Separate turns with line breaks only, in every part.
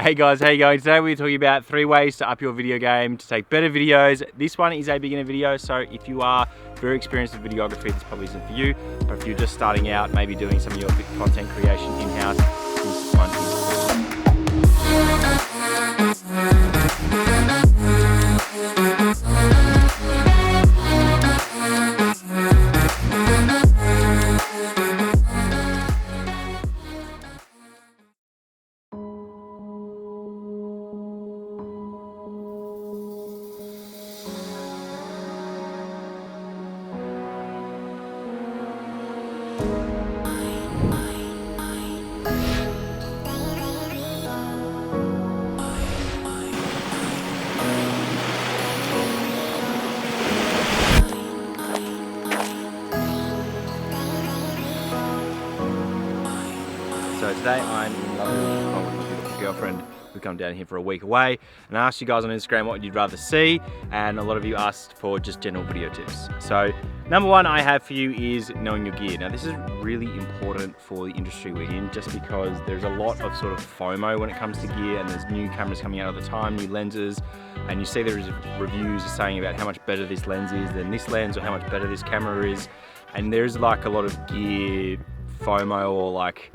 Hey guys, how you going? Today we're talking about 3 ways to up your video game to take better videos. This one is a beginner video, so if you are very experienced with videography, this probably isn't for you. But if you're just starting out, maybe doing some of your content creation in-house, this one is So today I'm in London with my beautiful girlfriend. We come down here for a week away, and I asked you guys on Instagram what you'd rather see, and a lot of you asked for just general video tips. So number one I have for you is knowing your gear. Now this is really important for the industry we're in, just because there's a lot of sort of FOMO when it comes to gear, and there's new cameras coming out all the time, new lenses, and you see there's reviews saying about how much better this lens is than this lens, or how much better this camera is, and there's like a lot of gear FOMO, or like,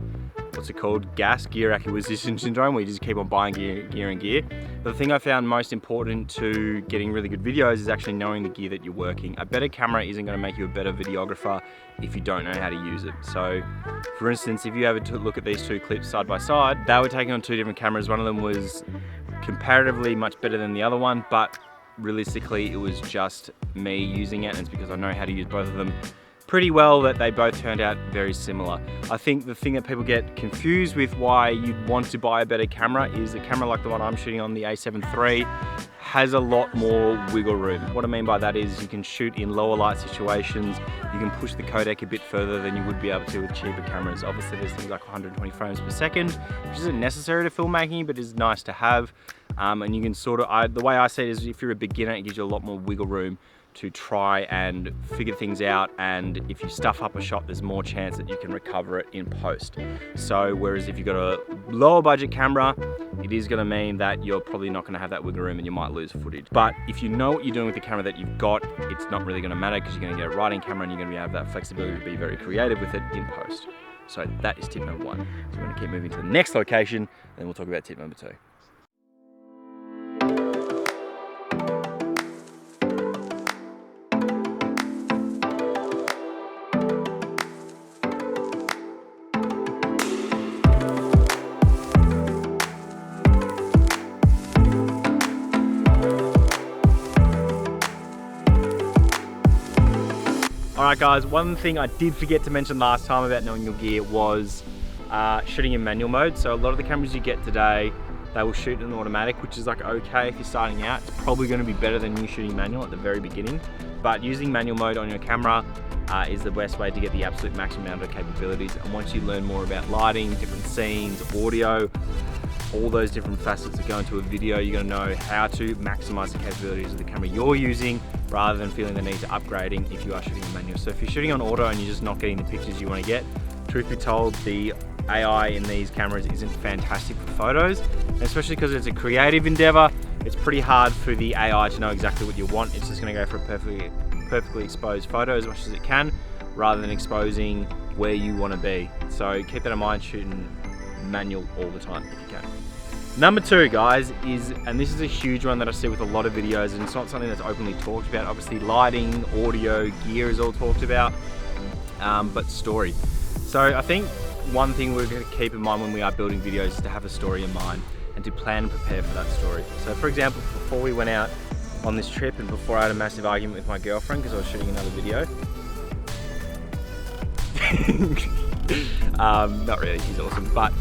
what's it called? Gear acquisition syndrome, where you just keep on buying gear. But the thing I found most important to getting really good videos is actually knowing the gear that you're working. A better camera isn't going to make you a better videographer if you don't know how to use it. So for instance, if you have a look at these two clips side by side, they were taken on two different cameras. One of them was comparatively much better than the other one, but realistically it was just me using it, and it's because I know how to use both of them pretty well that they both turned out very similar. I think the thing that people get confused with why you'd want to buy a better camera is a camera like the one I'm shooting on, the A7 III, has a lot more wiggle room. What I mean by that is you can shoot in lower light situations, you can push the codec a bit further than you would be able to with cheaper cameras. Obviously there's things like 120 frames per second, which isn't necessary to filmmaking, but is nice to have. And you can sort of, the way I see it is if you're a beginner, it gives you a lot more wiggle room to try and figure things out, and if you stuff up a shot, there's more chance that you can recover it in post. So whereas if you've got a lower budget camera, it is going to mean that you're probably not going to have that wiggle room and you might lose footage. But if you know what you're doing with the camera that you've got, it's not really going to matter, because you're going to get a right in camera and you're going to have that flexibility to be very creative with it in post. So that is tip number one. So we're going to keep moving to the next location, and then we'll talk about tip number two. Alright guys, one thing I did forget to mention last time about knowing your gear was shooting in manual mode. So a lot of the cameras you get today, they will shoot in automatic, which is like okay if you're starting out. It's probably going to be better than you shooting manual at the very beginning. But using manual mode on your camera is the best way to get the absolute maximum amount of capabilities. And once you learn more about lighting, different scenes, audio, all those different facets that go into a video, you're going to know how to maximize the capabilities of the camera you're using, rather than feeling the need to upgrading if you are shooting in manual. So if you're shooting on auto and you're just not getting the pictures you want to get, truth be told, the AI in these cameras isn't fantastic for photos, and especially because it's a creative endeavor. It's pretty hard for the AI to know exactly what you want. It's just going to go for a perfectly exposed photo as much as it can, rather than exposing where you want to be. So keep that in mind, shooting manual all the time if you can. Number two, guys, is, and this is a huge one that I see with a lot of videos, and it's not something that's openly talked about. Obviously lighting, audio, gear is all talked about, but story. So I think one thing we're going to keep in mind when we are building videos is to have a story in mind and to plan and prepare for that story. So for example, before we went out on this trip, and before I had a massive argument with my girlfriend because I was shooting another video, not really, she's awesome, but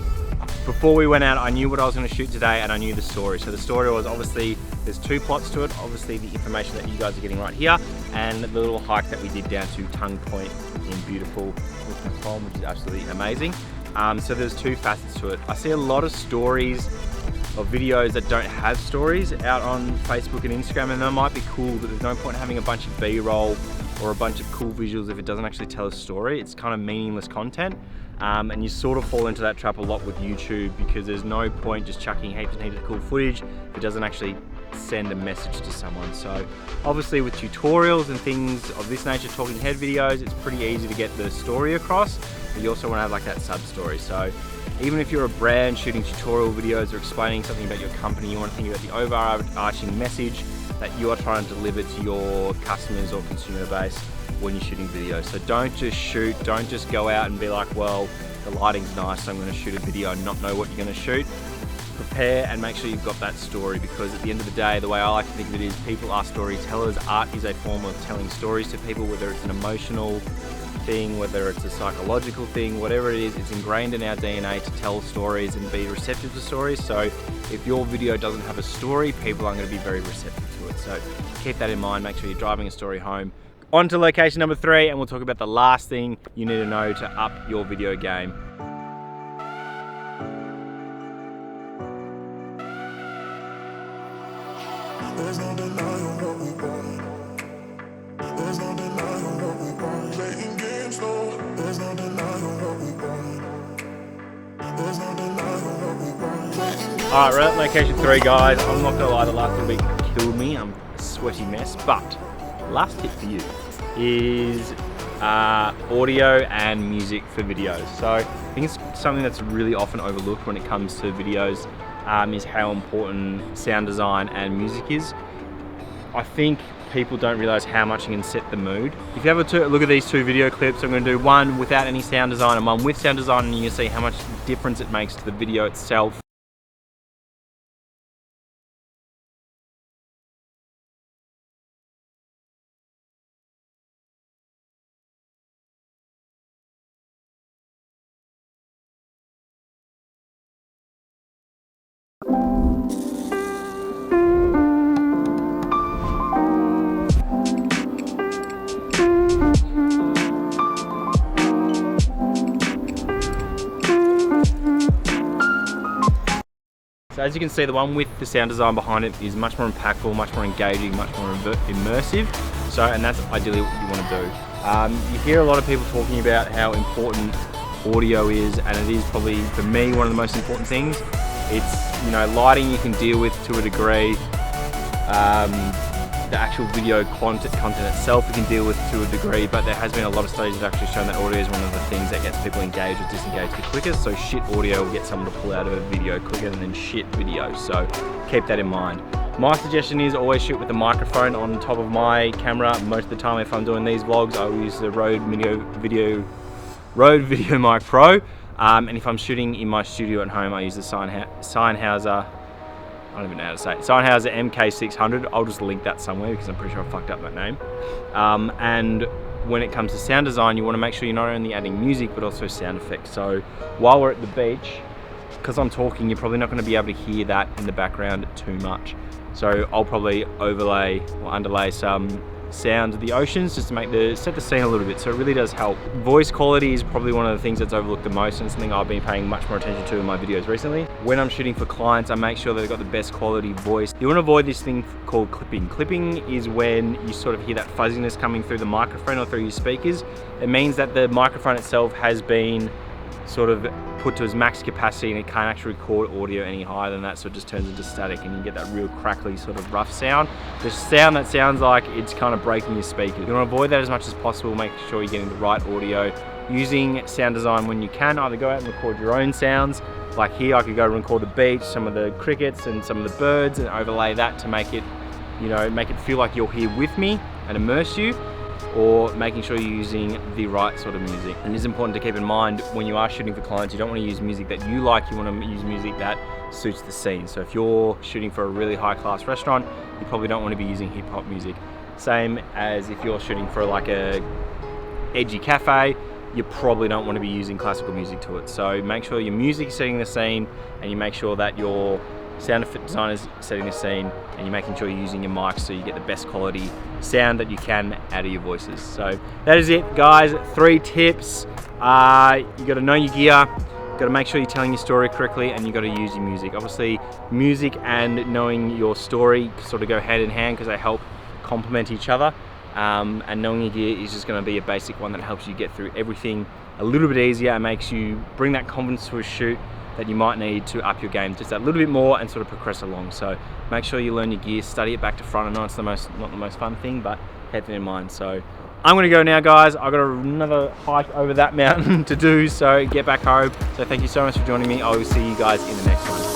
before we went out, I knew what I was going to shoot today, and I knew the story. So the story was, obviously there's two plots to it. Obviously the information that you guys are getting right here, and the little hike that we did down to Tongue Point in beautiful Macomb, which is absolutely amazing. So there's two facets to it. I see a lot of stories of videos that don't have stories out on Facebook and Instagram, and they might be cool, but there's no point having a bunch of B-roll or a bunch of cool visuals if it doesn't actually tell a story. It's kind of meaningless content. And you sort of fall into that trap a lot with YouTube, because there's no point just chucking heaps and heaps of cool footage if it doesn't actually send a message to someone. So obviously with tutorials and things of this nature, talking head videos, it's pretty easy to get the story across, but you also want to have like that sub story. So even if you're a brand shooting tutorial videos or explaining something about your company, you want to think about the overarching message that you are trying to deliver to your customers or consumer base when you're shooting videos. So don't just shoot, don't just go out and be like, well, the lighting's nice, so I'm going to shoot a video and not know what you're going to shoot. Prepare and make sure you've got that story, because at the end of the day, the way I like to think of it is people are storytellers. Art is a form of telling stories to people, whether it's an emotional thing, whether it's a psychological thing, whatever it is, it's ingrained in our DNA to tell stories and be receptive to stories. So if your video doesn't have a story, people aren't going to be very receptive to it. So keep that in mind, make sure you're driving a story home. On to location number 3, and we'll talk about the last thing you need to know to up your video game.
There's no denying what we want. There's no denying what we want. Playing games, no. There's no denying what we want. There's no denying what we want.
Alright, we're at location 3, guys. I'm not gonna lie, the last week killed me. I'm a sweaty mess, but last tip for you is audio and music for videos. So I think it's something that's really often overlooked when it comes to videos, is how important sound design and music is. I think people don't realize how much you can set the mood. If you have a look at these 2 video clips, I'm going to do one without any sound design and one with sound design, and you can see how much difference it makes to the video itself. So as you can see, the one with the sound design behind it is much more impactful, much more engaging, much more immersive. So, and that's ideally what you want to do. You hear a lot of people talking about how important audio is, and it is probably, for me, one of the most important things. It's, you know, lighting you can deal with to a degree. The actual video content itself we can deal with to a degree, but there has been a lot of studies that have actually shown that audio is one of the things that gets people engaged or disengaged the quickest. So shit audio will get someone to pull out of a video quicker than shit video. So keep that in mind. My suggestion is always shoot with the microphone on top of my camera. Most of the time if I'm doing these vlogs, I will use the Rode VideoMic Pro. And if I'm shooting in my studio at home, I use the Sennheiser, I don't even know how to say it, Sennheiser MK600. I'll just link that somewhere because I'm pretty sure I fucked up that name. And when it comes to sound design, you want to make sure you're not only adding music but also sound effects. So while we're at the beach, because I'm talking, you're probably not going to be able to hear that in the background too much. So I'll probably overlay or underlay some sounds of the oceans just to set the scene a little bit. So it really does help. Voice quality is probably one of the things that's overlooked the most, and it's something I've been paying much more attention to in my videos recently. When I'm shooting for clients, I make sure that they've got the best quality voice. You want to avoid this thing called clipping. Clipping is when you sort of hear that fuzziness coming through the microphone or through your speakers. It means that the microphone itself has been sort of put to its max capacity and it can't actually record audio any higher than that, so it just turns into static and you get that real crackly sort of rough sound. The sound that sounds like it's kind of breaking your speakers. You want to avoid that as much as possible, make sure you're getting the right audio. Using sound design when you can, either go out and record your own sounds. Like here, I could go and record the beach, some of the crickets and some of the birds and overlay that to make it, you know, make it feel like you're here with me and immerse you. Or making sure you're using the right sort of music. And it's important to keep in mind when you are shooting for clients, you don't want to use music that you like, you want to use music that suits the scene. So if you're shooting for a really high class restaurant, you probably don't want to be using hip hop music. Same as if you're shooting for like a edgy cafe, you probably don't want to be using classical music to it. So make sure your music is setting the scene and you make sure that your sound effect design is setting the scene and you're making sure you're using your mic so you get the best quality sound that you can out of your voices. So that is it, guys. 3 tips. You got to know your gear, got to make sure you're telling your story correctly, and you got to use your music. Obviously music and knowing your story sort of go hand in hand because they help complement each other. And knowing your gear is just going to be a basic one that helps you get through everything a little bit easier and makes you bring that confidence to a shoot that you might need to up your game just a little bit more and sort of progress along. So make sure you learn your gear, study it back to front. I know it's not the most fun thing, but keep it in mind. So I'm gonna go now, guys. I've got another hike over that mountain to do, so get back home. So thank you so much for joining me. I will see you guys in the next one.